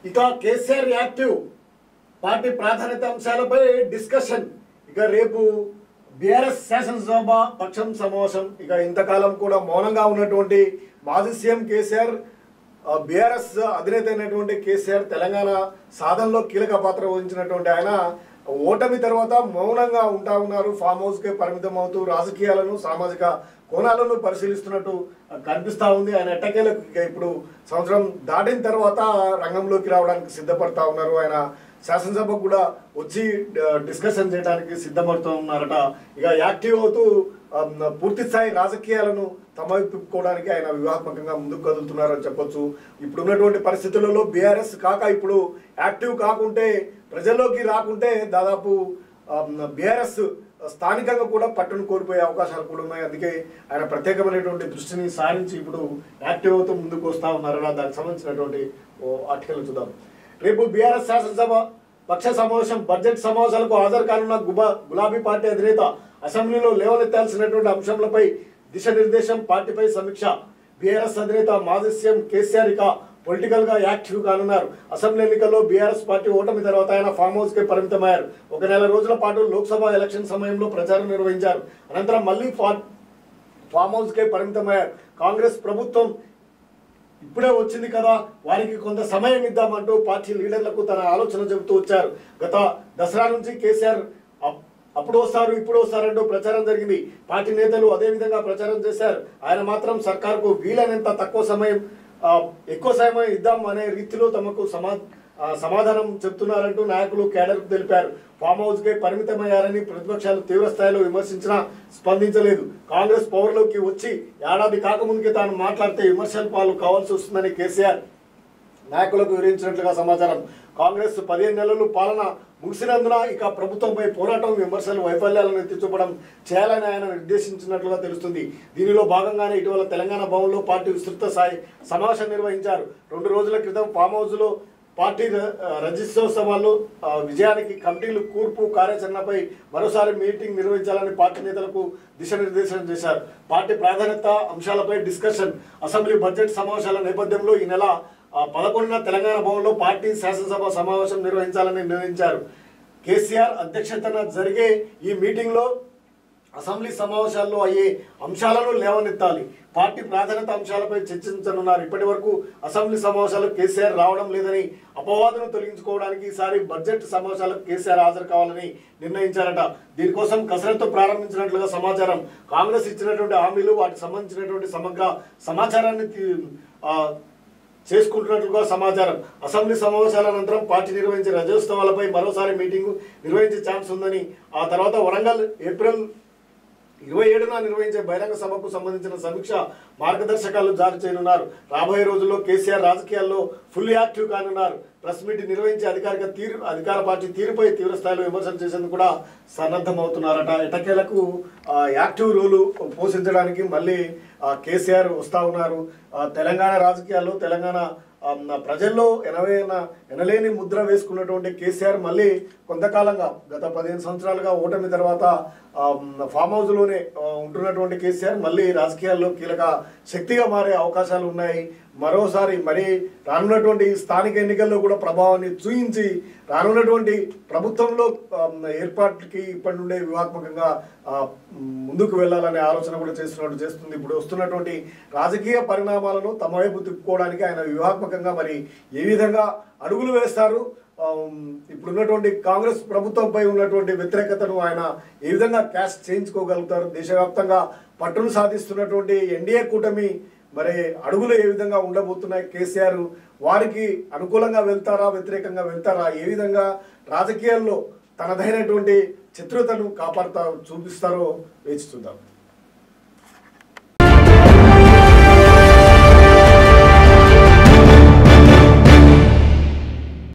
ఇక KCR active party ప్రాధాన్యత అంశాలపై డిస్కషన్. ఇక రేపు బీఆర్ఎస్ శాసనసభ పక్షం సమావేశం. ఇక ఇంతకాలం కూడా మౌనంగా ఉన్నటువంటి మాజీ సీఎం కేసీఆర్, బీఆర్ఎస్ అధినేత అయినటువంటి కేసీఆర్ తెలంగాణ సాధనలో కీలక పాత్ర వహించినటువంటి ఆయన ఓటమి తర్వాత మౌనంగా ఉంటా ఉన్నారు. ఫామ్ హౌస్కే పరిమితం అవుతూ రాజకీయాలను సామాజిక కోణాలను పరిశీలిస్తున్నట్టు కనిపిస్తూ ఉంది. ఆయన ఎట్టకేలకు ఇప్పుడు సంవత్సరం దాటిన తర్వాత రంగంలోకి రావడానికి సిద్ధపడతా ఉన్నారు. ఆయన శాసనసభకు కూడా వచ్చి డిస్కషన్ చేయడానికి సిద్ధపడుతూ ఉన్నారట. ఇక యాక్టివ్ అవుతూ పూర్తి స్థాయి రాజకీయాలను తమవిప్పుకోవడానికి ఆయన వ్యూహాత్మకంగా ముందుకు కదులుతున్నారని చెప్పొచ్చు. ఇప్పుడు ఉన్నటువంటి పరిస్థితులలో బీఆర్ఎస్ కాక ఇప్పుడు యాక్టివ్ కాకుంటే, ప్రజల్లోకి రాకుంటే దాదాపు బీఆర్ఎస్ స్థానికంగా కూడా పట్టును కోల్పోయే అవకాశాలు కూడా ఉన్నాయి. అందుకే ఆయన ప్రత్యేకమైనటువంటి దృష్టిని సారించి ఇప్పుడు యాక్టివ్ అవుతూ ముందుకు వస్తూ ఉన్నారన్న దానికి సంబంధించినటువంటి ఆర్టికల్ చూద్దాం. రేపు బీఆర్ఎస్ శాసనసభ పక్ష సమావేశం. బడ్జెట్ సమావేశాలకు హాజరు కానున్న గులాబీ పార్టీ అధినేత అసెంబ్లీలో లేవనెత్తాల్సినటువంటి అంశాలపై దిశానిర్దేశం, పార్టీపై సమీక్ష. బీఆర్ఎస్ అధినేత మాజీ సీఎం కేసీఆర్ ఇక పొలిటికల్ గా యాక్టివ్ కానున్నారు. అసెంబ్లీ ఎన్నికల్లో బీఆర్ఎస్ పార్టీ ఓటమి తర్వాత ఆయన ఫామ్ హౌస్ కే పరిమితమయ్యారు. 1 నెల రోజుల పాటు లోక్సభ ఎలక్షన్ సమయంలో ప్రచారం నిర్వహించారు. అనంతరం మళ్ళీ ఫామ్ హౌస్ కే పరిమితమయ్యారు. కాంగ్రెస్ ప్రభుత్వం ఇప్పుడే వచ్చింది కదా, వారికి కొంత సమయం ఇద్దామంటూ పార్టీ లీడర్లకు తన ఆలోచన చెబుతూ వచ్చారు. గత దసరా నుంచి కేసీఆర్ అప్పుడు వస్తారు ఇప్పుడు వస్తారంటూ ప్రచారం జరిగింది. పార్టీ నేతలు అదే విధంగా ప్రచారం చేశారు. ఆయన మాత్రం సర్కార్కు వీలైనంత ఎక్కువ సమయం ఇద్దాం అనే రీతిలో తమకు సమాధానం చెప్తున్నారంటూ నాయకులు కేడర్కు తెలిపారు. ఫామ్ హౌస్ కే పరిమితమయ్యారని ప్రతిపక్షాలు తీవ్ర స్థాయిలో విమర్శించినా స్పందించలేదు. కాంగ్రెస్ పవర్లోకి వచ్చి ఏడాది కాకముందుకే తాను మాట్లాడితే విమర్శల పాలు కావాల్సి వస్తుందని కేసీఆర్ నాయకులకు వివరించినట్లుగా సమాచారం. కాంగ్రెస్ 15 నెలలు పాలన ముగిసినందున ఇక ప్రభుత్వంపై పోరాటం, విమర్శలు, వైఫల్యాలను ఎత్తి చూపడం చేయాలని ఆయన నిర్దేశించినట్లుగా తెలుస్తుంది. దీనిలో భాగంగానే ఇటీవల తెలంగాణ భవన్లో పార్టీ విస్తృత స్థాయి సమావేశం నిర్వహించారు. 2 రోజుల క్రితం ఫామ్ హౌస్లో పార్టీ రజతోత్సవాలు విజయానికి కమిటీలు కూర్పు కార్యాచరణపై మరోసారి మీటింగ్ నిర్వహించాలని పార్టీ నేతలకు దిశానిర్దేశం చేశారు. పార్టీ ప్రాధాన్యత అంశాలపై డిస్కషన్. అసెంబ్లీ బడ్జెట్ సమావేశాల నేపథ్యంలో ఈ నెల 11న తెలంగాణ భవన్లో పార్టీ శాసనసభ సమావేశం నిర్వహించాలని నిర్ణయించారు. కేసీఆర్ అధ్యక్షతన జరిగే ఈ మీటింగ్లో అసెంబ్లీ సమావేశాల్లో అయ్యే అంశాలను లేవనెత్తాలి. పార్టీ ప్రాధాన్యత అంశాలపై చర్చించనున్నారు. ఇప్పటి వరకు అసెంబ్లీ సమావేశాలకు కేసీఆర్ రావడం లేదని అపవాదును తొలగించుకోవడానికి ఈసారి బడ్జెట్ సమావేశాలకు కేసీఆర్ హాజరు కావాలని నిర్ణయించారట. దీనికోసం కసరత్తు ప్రారంభించినట్లుగా సమాచారం. కాంగ్రెస్ ఇచ్చినటువంటి హామీలు, వాటికి సంబంధించినటువంటి సమగ్ర సమాచారాన్ని చేసుకుంటున్నట్లుగా సమాచారం. అసెంబ్లీ సమావేశాల అనంతరం పార్టీ నిర్వహించే రజోత్సవాలపై మరోసారి మీటింగు నిర్వహించే ఛాన్స్ ఉందని, ఆ తర్వాత వరంగల్ ఏప్రిల్ 27న నిర్వహించే బహిరంగ సభకు సంబంధించిన సమీక్ష మార్గదర్శకాలు జారీ చేయనున్నారు. రాబోయే రోజుల్లో కేసీఆర్ రాజకీయాల్లో ఫుల్ యాక్టివ్ కానున్నారు. ప్రెస్ మీట్ నిర్వహించే అధికార పార్టీ తీరుపై తీవ్ర స్థాయిలో విమర్శలు చేసేందుకు కూడా సన్నద్ధమవుతున్నారట. ఎటకేలకు యాక్టివ్ రోలు పోషించడానికి మళ్ళీ కేసీఆర్ వస్తూ ఉన్నారు. తెలంగాణ రాజకీయాల్లో, తెలంగాణ ప్రజల్లో ఎనలేని ముద్ర వేసుకున్నటువంటి కేసీఆర్ మళ్ళీ కొంతకాలంగా గత 15 సంవత్సరాలుగా ఓటమి తర్వాత ఫామ్ హౌస్లోనే ఉంటున్నటువంటి కేసీఆర్ మళ్ళీ రాజకీయాల్లో కీలక శక్తిగా మారే అవకాశాలు ఉన్నాయి. మరోసారి మరి రానున్నటువంటి స్థానిక ఎన్నికల్లో కూడా ప్రభావాన్ని చూయించి రానున్నటువంటి ప్రభుత్వంలో ఏర్పాటుకి ఇప్పటి నుండే వ్యూహాత్మకంగా ముందుకు వెళ్ళాలనే ఆలోచన కూడా చేస్తుంది. ఇప్పుడు వస్తున్నటువంటి రాజకీయ పరిణామాలను తమ వైపు తిప్పుకోవడానికి ఆయన వ్యూహాత్మకంగా మరి ఏ విధంగా అడుగులు వేస్తారు, ఇప్పుడున్నటువంటి కాంగ్రెస్ ప్రభుత్వంపై ఉన్నటువంటి వ్యతిరేకతను ఆయన ఏ విధంగా క్యాష్ చేయించుకోగలుగుతారు, దేశవ్యాప్తంగా పట్టును సాధిస్తున్నటువంటి ఎన్డీఏ కూటమి మరి అడుగులు ఏ విధంగా ఉండబోతున్నాయి, కేసీఆర్ వారికి అనుకూలంగా వెళ్తారా, వ్యతిరేకంగా వెళ్తారా, ఏ విధంగా రాజకీయాల్లో తనదైనటువంటి చిత్రతను చూపిస్తారో వేచి చూద్దాం.